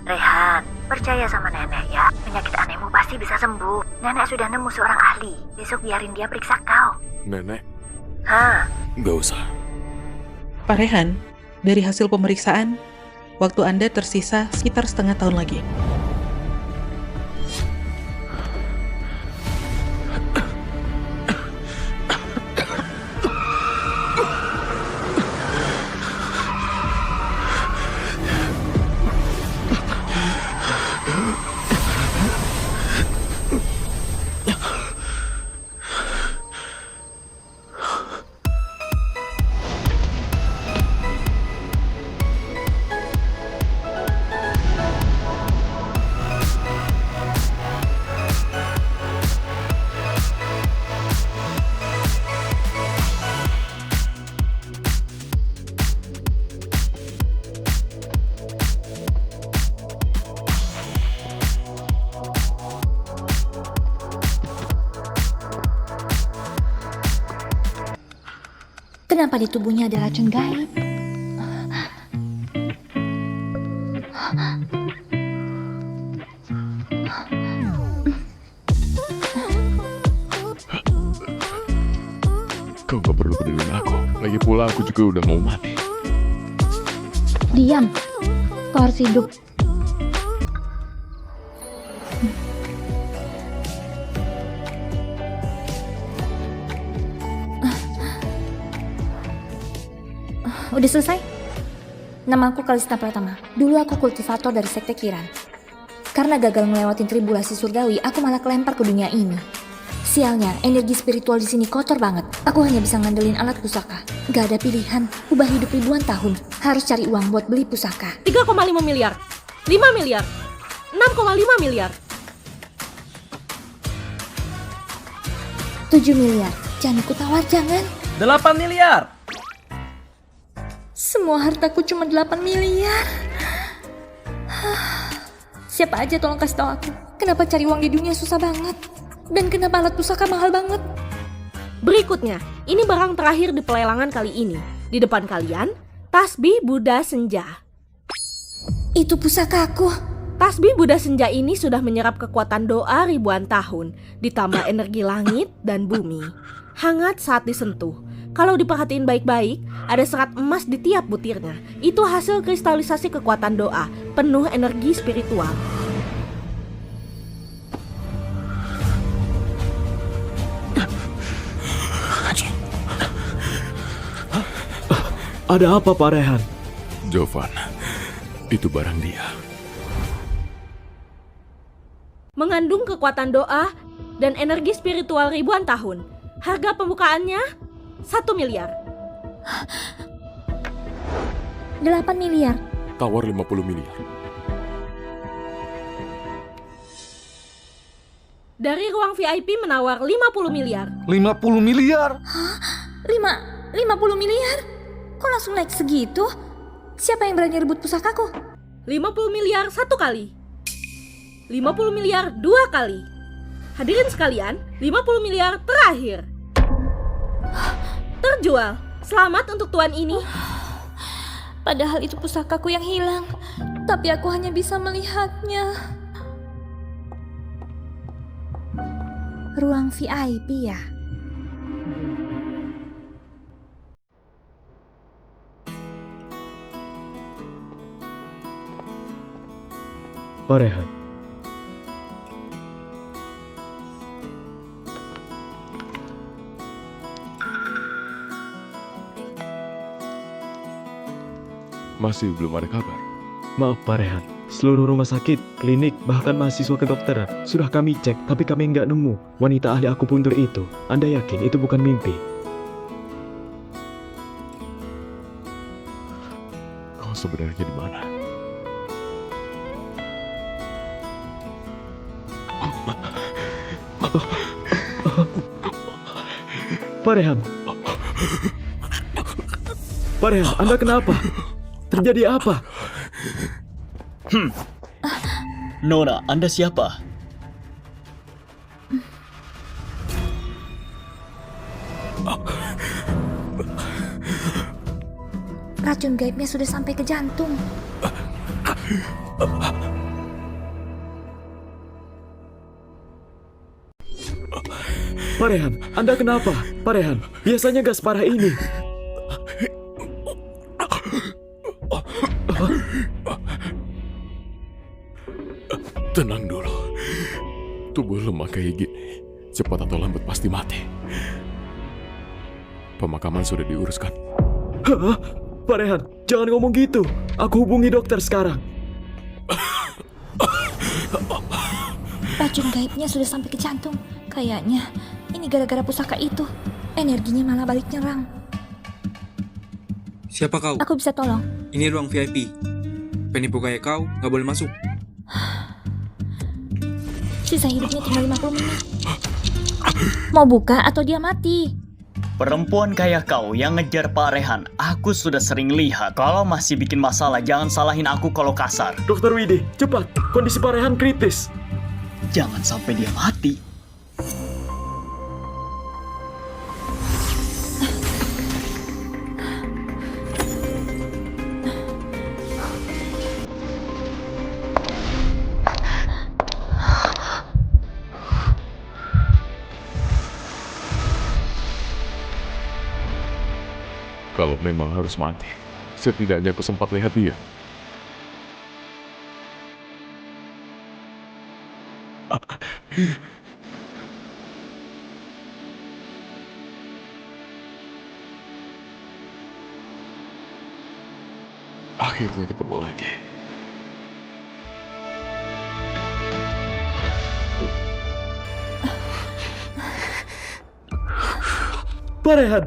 Rehan, percaya sama nenek ya. Penyakit anehmu pasti bisa sembuh. Nenek sudah nemu seorang ahli. Besok biarin dia periksa kau. Nenek, Hah? nggak usah. Pak Rehan, dari hasil pemeriksaan, waktu Anda tersisa sekitar setengah tahun lagi. Kenapa di tubuhnya ada racun gaib? Kau nggak perlu peduliin aku. Lagi pula aku juga udah mau mati. Diam, kau harus hidup. Udah selesai? Nama aku Kalista Pratama. Dulu aku kultivator dari sekte Kiran. Karena gagal ngelewatin tribulasi surgawi, aku malah kelempar ke dunia ini. Sialnya, energi spiritual di sini kotor banget. Aku hanya bisa ngandelin alat pusaka. Gak ada pilihan, ubah hidup ribuan tahun. Harus cari uang buat beli pusaka. 3,5 miliar, 5 miliar, 6,5 miliar. 7 miliar. Jangan ikut tawar, jangan. 8 miliar. Semua hartaku cuma 8 miliar. Siapa aja tolong kasih tahu aku. Kenapa cari uang di dunia susah banget? Dan kenapa alat pusaka mahal banget? Berikutnya, ini barang terakhir di pelelangan kali ini. Di depan kalian, tasbih Buddha Senja. Itu pusakaku. Tasbih Buddha Senja ini sudah menyerap kekuatan doa ribuan tahun, ditambah energi langit dan bumi. Hangat saat disentuh. Kalau diperhatiin baik-baik, ada serat emas di tiap butirnya. Itu hasil kristalisasi kekuatan doa, penuh energi spiritual. Ada apa, Pak Rehan? Jovan, itu barang dia. Mengandung kekuatan doa dan energi spiritual ribuan tahun. Harga pembukaannya 1 miliar. 8 miliar. Tawar 50 miliar. Dari ruang VIP menawar 50 miliar. 50 miliar? 50 miliar? Kok langsung naik segitu? Siapa yang berani rebut pusakaku? 50 miliar 1 kali. 50 miliar 2 kali. Hadirin sekalian, 50 miliar terakhir. Terjual. Selamat untuk tuan ini. Padahal itu pusakaku yang hilang. Tapi aku hanya bisa melihatnya. Ruang VIP ya? Pak Rehan. Masih belum ada kabar. Maaf Pak Rehan, seluruh rumah sakit, klinik, bahkan mahasiswa kedokteran sudah kami cek, tapi kami nggak nemu wanita ahli akupuntur itu. Anda yakin itu bukan mimpi? Kau sebenarnya di mana? Pak Rehan. Pak Rehan, Anda kenapa? Terjadi apa? Nora, Anda siapa? Racun gaibnya sudah sampai ke jantung. Pak Rehan, Anda kenapa? Pak Rehan, biasanya gak separah ini. Tenang dulu. Tubuh lemah kayak gini, cepat atau lambat pasti mati. Pemakaman sudah diuruskan. Hah? Pak Rehan, jangan ngomong gitu. Aku hubungi dokter sekarang. Racun gaibnya sudah sampai ke jantung. Kayaknya ini gara-gara pusaka itu. Energinya malah balik nyerang. Siapa kau? Aku bisa tolong. Ini ruang VIP. Penipu kayak kau gak boleh masuk. Sisa hidupnya tinggal 50 menit. Mau buka atau dia mati? Perempuan kayak kau yang ngejar Pak Rehan, aku sudah sering lihat. Kalau masih bikin masalah, jangan salahin aku kalau kasar. Dokter Widi, cepat. Kondisi Pak Rehan kritis. Jangan sampai dia mati. Kalau memang harus mati, setidaknya aku sempat lihat dia. Akhirnya ketemu lagi. Pak Rehan.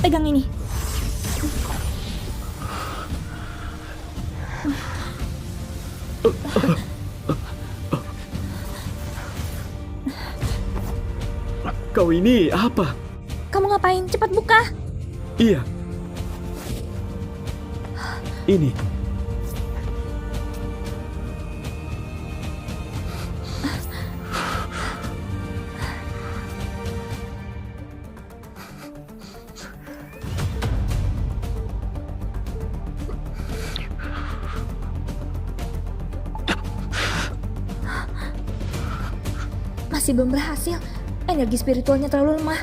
Pegang ini. Kau ini apa? Kamu ngapain? Cepat buka. Iya. Ini. Masih belum berhasil. Energi spiritualnya terlalu lemah.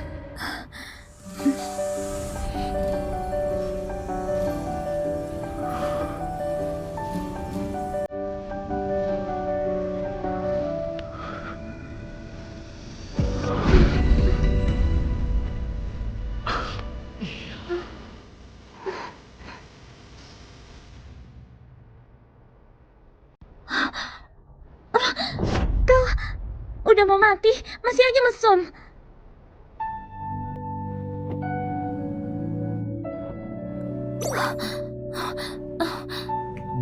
Udah mau mati, masih aja mesum.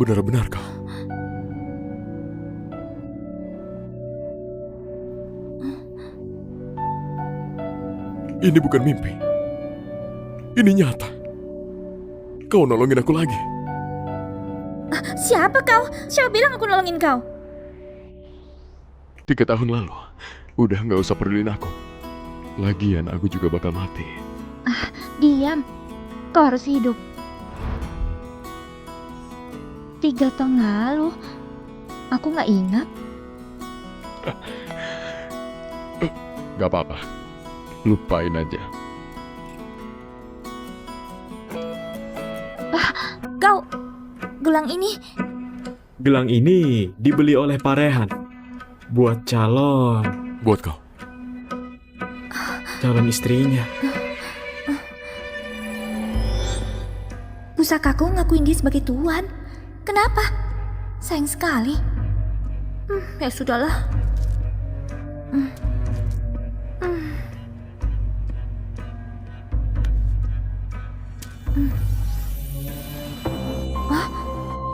Benar-benar kau. Ini bukan mimpi. Ini nyata. Kau nolongin aku lagi. Siapa kau? Siapa bilang aku nolongin kau? 3 tahun lalu. Udah nggak usah peduliin aku. Lagian aku juga bakal mati. Diam, kau harus hidup. 3 tahun lalu, aku nggak ingat. Gak apa-apa. Lupain aja. Kau, gelang ini. Gelang ini dibeli oleh Pak Rehan. Buat calon Buat kau. istrinya. Pusakaku ngakuin dia sebagai tuan. Kenapa? Sayang sekali. Ya sudahlah.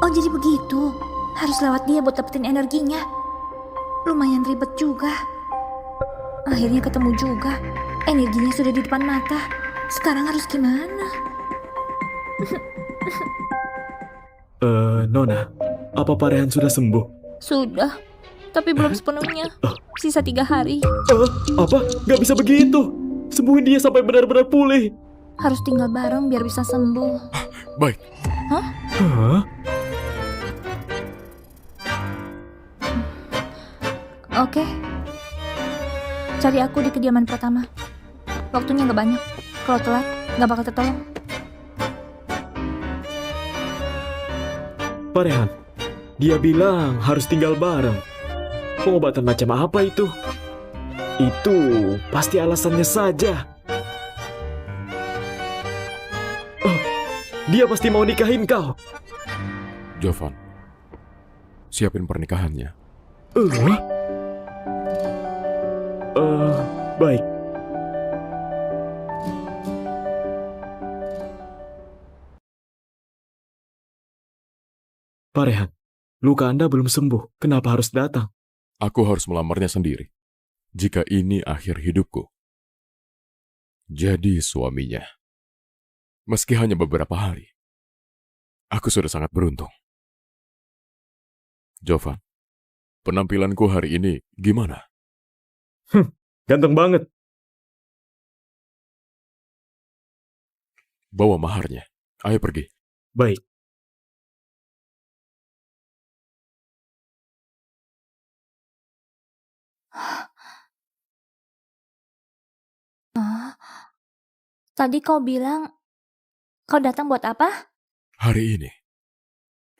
Oh jadi begitu. Harus lewat dia buat dapetin energinya. Lumayan ribet juga. Akhirnya ketemu juga. Energinya sudah di depan mata. Sekarang harus gimana? Nona, apa Pak Rehan sudah sembuh? Sudah, tapi belum sepenuhnya. Sisa 3 hari. Apa? Gak bisa begitu. Sembuhin dia sampai benar-benar pulih. Harus tinggal bareng biar bisa sembuh. Baik, Hah? Oke. Cari aku di kediaman pertama. Waktunya nggak banyak. Kalau telat, nggak bakal tertolong. Pak Rehan, dia bilang harus tinggal bareng. Pengobatan macam apa itu? Itu pasti alasannya saja. Oh, dia pasti mau nikahin kau. Jovan. Siapin pernikahannya. Baik. Pak Rehan, luka Anda belum sembuh. Kenapa harus datang? Aku harus melamarnya sendiri. Jika ini akhir hidupku. Jadi suaminya. Meski hanya beberapa hari. Aku sudah sangat beruntung. Jovan, penampilanku hari ini gimana? Ganteng banget. Bawa maharnya. Ayo pergi. Baik. Tadi kau bilang kau datang buat apa? Hari ini,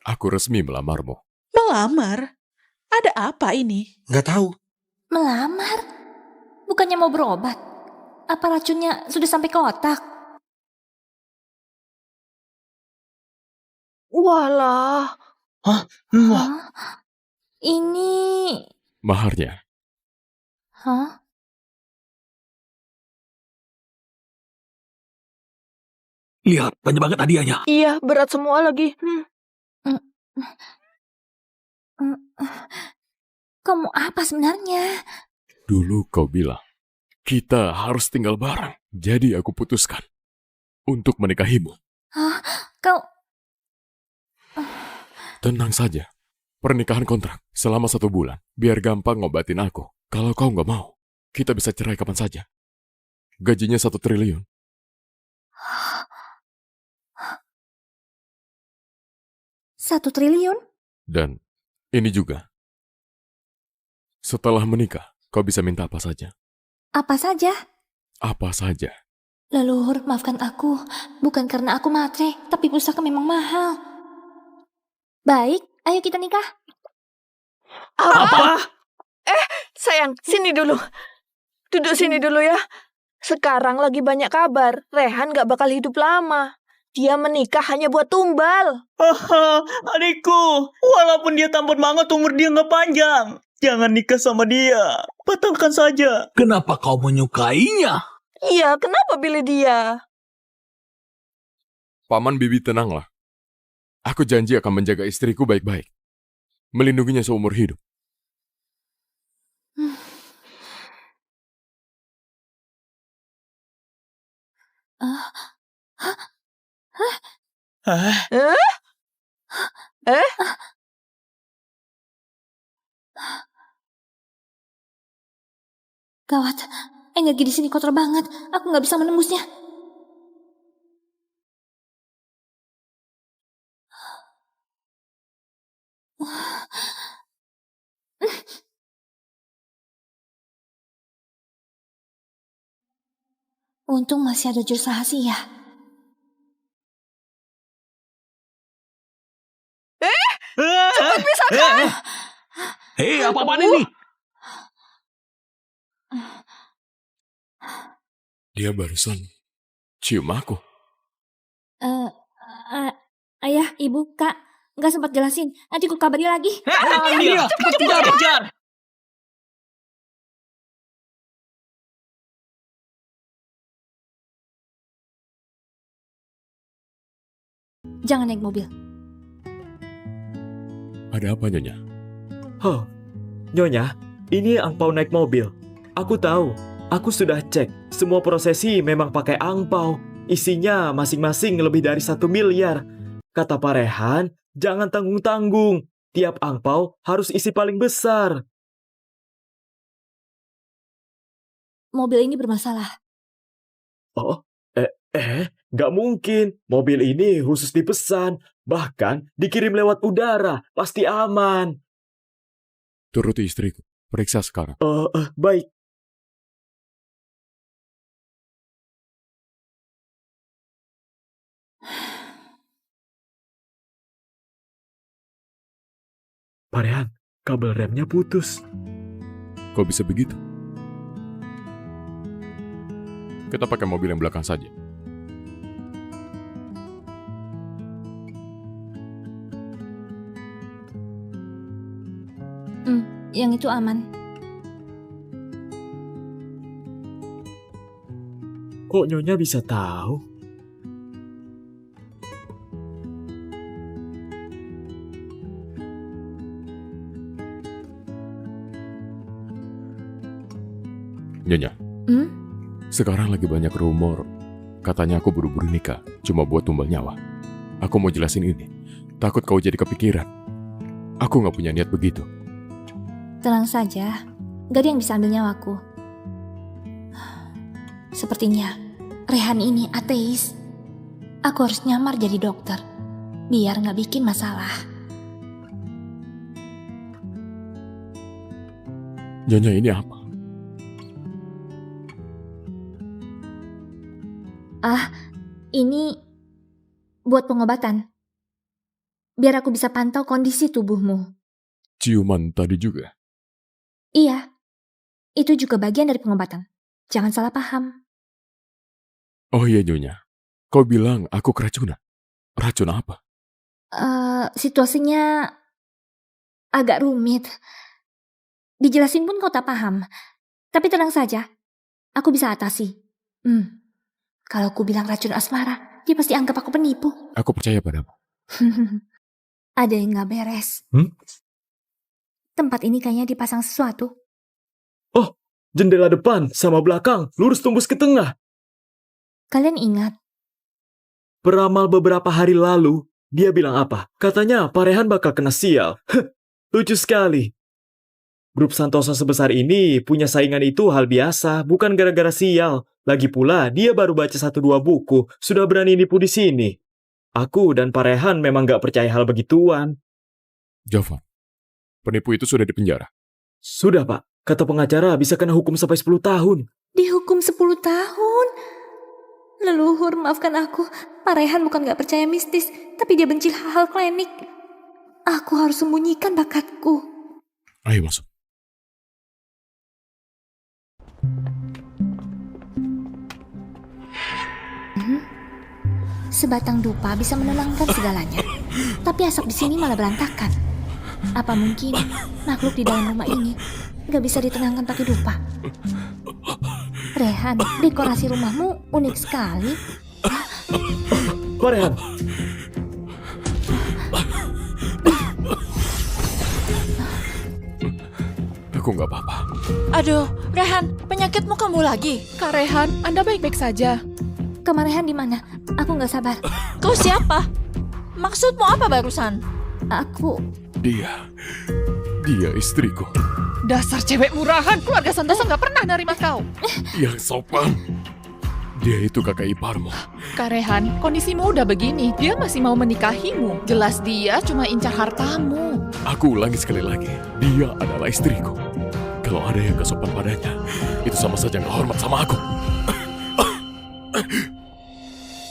aku resmi melamarmu. Melamar? Ada apa ini? Nggak tahu. Melamar? Bukannya mau berobat? Apa racunnya sudah sampai ke otak? Walah, Wah, Hah? Ini... Maharnya. Hah? Lihat, banyak banget hadiahnya. iya berat semua lagi. Kamu apa sebenarnya? Dulu kau bilang, kita harus tinggal bareng. Jadi aku putuskan untuk menikahimu. Hah? Kau... Tenang saja. Pernikahan kontrak selama 1 bulan. Biar gampang ngobatin aku. Kalau kau nggak mau, kita bisa cerai kapan saja. Gajinya 1 triliun. Satu triliun? Dan ini juga. Setelah menikah, kau bisa minta apa saja. Apa saja? Apa saja. Leluhur, maafkan aku. Bukan karena aku matre, tapi pusaka memang mahal. Baik, ayo kita nikah. Apa? Sayang, sini dulu. Duduk sini dulu ya. Sekarang lagi banyak kabar. Rehan gak bakal hidup lama. Dia menikah hanya buat tumbal. adikku, walaupun dia tampan banget, umur dia nggak panjang. Jangan nikah sama dia. Batalkan saja. Kenapa kau menyukainya? Iya, kenapa pilih dia? Paman Bibi tenanglah. Aku janji akan menjaga istriku baik-baik. Melindunginya seumur hidup. Gawat, energi di sini kotor banget. Aku nggak bisa menembusnya. Untung masih ada jurus rahasia. Hei, apa-apaan ini? Dia barusan cium aku. Ayah, ibu, kak, nggak sempat jelasin. Nanti ku kabari lagi. Dia, cepat kejar. Jangan naik mobil. Ada apa, Nyonya? Nyonya, ini angpau naik mobil. Aku tahu, aku sudah cek. Semua prosesi memang pakai angpau. Isinya masing-masing lebih dari 1 miliar. Kata Pak Rehan, jangan tanggung-tanggung. Tiap angpau harus isi paling besar. Mobil ini bermasalah. Oh, Nggak mungkin. Mobil ini khusus dipesan. Bahkan dikirim lewat udara. Pasti aman. Turuti istriku. Periksa sekarang. Baik. Pak Rehan, kabel remnya putus. Kok bisa begitu? Kita pakai mobil yang belakang saja. Yang itu aman. Kok Nyonya bisa tahu? Nyonya, sekarang lagi banyak rumor. Katanya aku buru-buru nikah, cuma buat tumbal nyawa. Aku mau jelasin ini. Takut kau jadi kepikiran. Aku nggak punya niat begitu. Tenang saja, gak ada yang bisa ambil nyawaku. Sepertinya Rehan ini ateis. Aku harus nyamar jadi dokter, biar gak bikin masalah. Nyonya, ini apa? Ini buat pengobatan. Biar aku bisa pantau kondisi tubuhmu. Ciuman tadi juga? Iya, itu juga bagian dari pengobatan. Jangan salah paham. Oh iya Nyonya, kau bilang aku keracunan. Racun apa? Situasinya agak rumit. Dijelasin pun kau tak paham. Tapi tenang saja, aku bisa atasi. Kalau aku bilang racun asmara, dia pasti anggap aku penipu. Aku percaya padamu. Ada yang gak beres. Tempat ini kayaknya dipasang sesuatu. Oh, jendela depan sama belakang lurus tembus ke tengah. Kalian ingat? Peramal beberapa hari lalu, dia bilang apa? Katanya Pak Rehan bakal kena sial. Lucu sekali. Grup Santoso sebesar ini punya saingan itu hal biasa, bukan gara-gara sial. Lagi pula, dia baru baca 1-2 buku, sudah berani nipu di sini. Aku dan Pak Rehan memang gak percaya hal begituan. Jovan, penipu itu sudah dipenjara. Sudah, Pak. Kata pengacara bisa kena hukum sampai 10 tahun. Dihukum 10 tahun? Leluhur, maafkan aku. Pak Rehan bukan gak percaya mistis, tapi dia benci hal-hal klinik. Aku harus sembunyikan bakatku. Ayo masuk. Sebatang dupa bisa menenangkan segalanya. Tapi asap di sini malah berantakan. Apa mungkin makhluk di dalam rumah ini gak bisa ditenangkan pakai dupa? Rehan, dekorasi rumahmu unik sekali. Pak Rehan. Aku nggak apa-apa. Aduh, Rehan, penyakitmu kambuh lagi. Kak Rehan, Anda baik-baik saja. Kamar Rehan di mana? Aku nggak sabar. Kau siapa? Maksudmu apa barusan? Aku... Dia istriku. Dasar cewek murahan, keluarga Santoso nggak pernah nerima kau. Yang sopan. Dia itu kakak iparmu. Kak Rehan, kondisimu udah begini, dia masih mau menikahimu. Jelas dia cuma incar hartamu. Aku ulangi sekali lagi, dia adalah istriku. Kalau ada yang gak sopan padanya, itu sama saja gak hormat sama aku.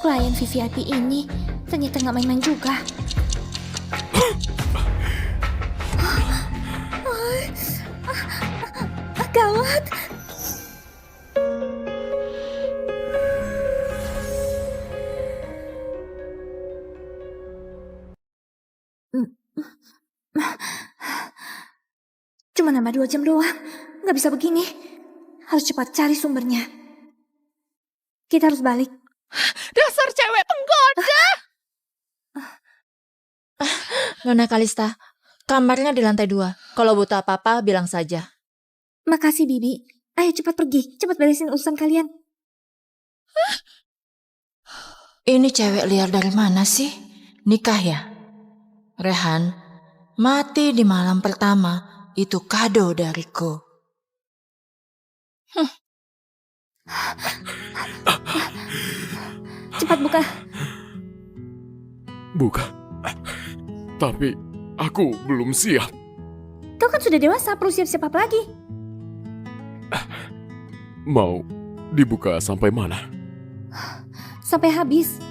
Klien VVIP ini ternyata nggak main-main juga. Gawat. Cuma nambah 2 jam doang. Nggak bisa begini. Harus cepat cari sumbernya. Kita harus balik. Dasar cewek penggoda! Nona Kalista, kamarnya di lantai 2. Kalau butuh apa-apa, bilang saja. Makasih, Bibi. Ayo cepat pergi. Cepat beresin urusan kalian. Ini cewek liar dari mana sih? Nikah ya? Rehan, mati di malam pertama itu kado dariku. Cepat buka. Buka. Tapi aku belum siap. Kau kan sudah dewasa, perlu siap-siap apa lagi? Mau dibuka sampai mana? Sampai habis.